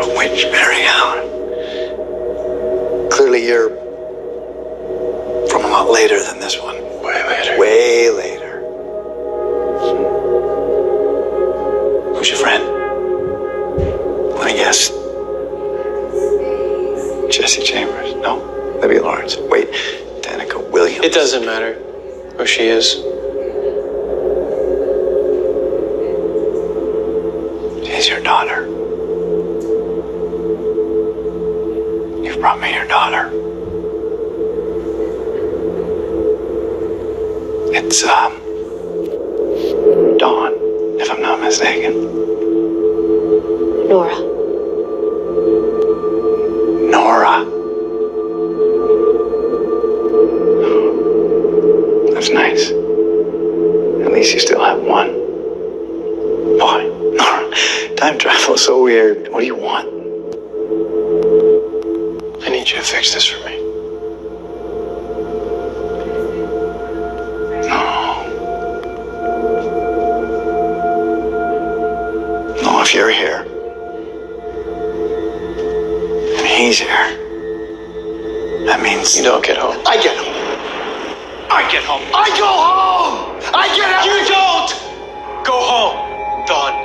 A witch, Barry Allen. Clearly you're from a lot later than this one. Way later. Way later. Who's your friend? Let me guess. Jesse Chambers. No? Libby Lawrence. Wait. Danica Williams. It doesn't matter who she is. She's your daughter. You've brought me your daughter. It's, Dawn, if I'm not mistaken. Nora. Nora. That's nice. At least you still have one. Boy, Nora, time travel is so weird. What do you want? I need you to fix this for me. No, if you're here, and he's here, that means You don't get home. I get home. I get home. I go home. I get home. You don't go home, Thawne.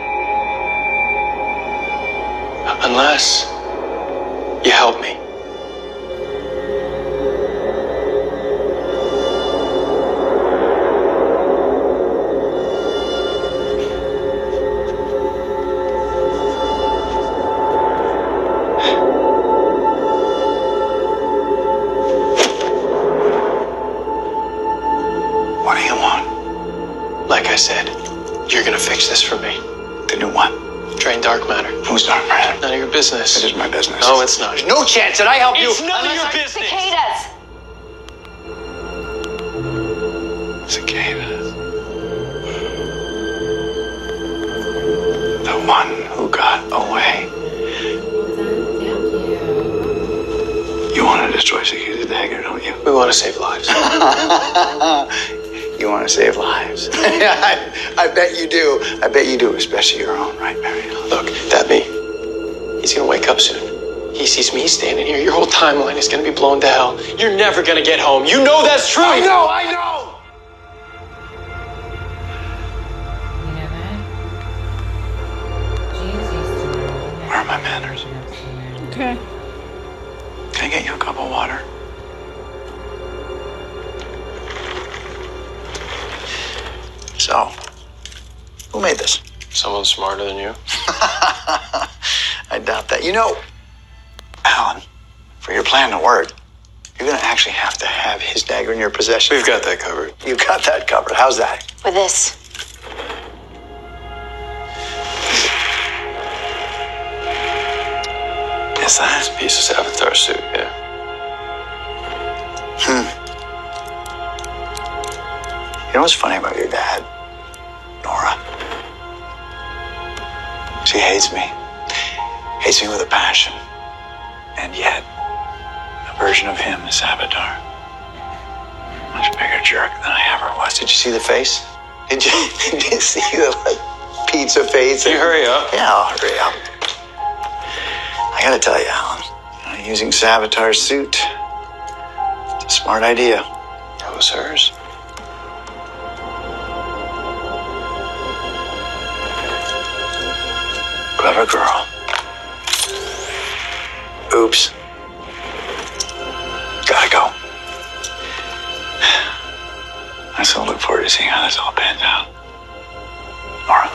Unless you help me. What do you want? Like I said, you're gonna fix this for me. To do what? Drain dark matter. Who's dark matter? None of your business. It is my business. No, it's not. There's no chance that I help you. It's none of your business. Cicadas. Cicadas. The one who got away. You want to destroy Cicada's dagger, don't you? We want to save lives. You want to save lives. I bet you do. I bet you do, especially your own, right, Barry? Look, that me. He's gonna wake up soon. He sees me standing here. Your whole timeline is gonna be blown to hell. You're never gonna get home. You know that's true. I know. Where are my manners? Okay. Can I get you a cup of water? So, who made this? Someone smarter than you. I doubt that. You know, Alan, for your plan to work, you're going to actually have to have his dagger in your possession. We've got that covered. You got that covered. How's that? With this. Is that? It's a piece of Savitar suit, yeah. You know what's funny about your dad, Nora? She hates me. Hates me with a passion. And yet, a version of him is Savitar. Much bigger jerk than I ever was. Did you see the face? Did you see the, pizza face? Can you hurry up? Yeah, I'll hurry up. I gotta tell you, Alan, using Savitar's suit, it's a smart idea. It was hers. Clever girl. Oops. Gotta go. I still look forward to seeing how this all pans out. Nora.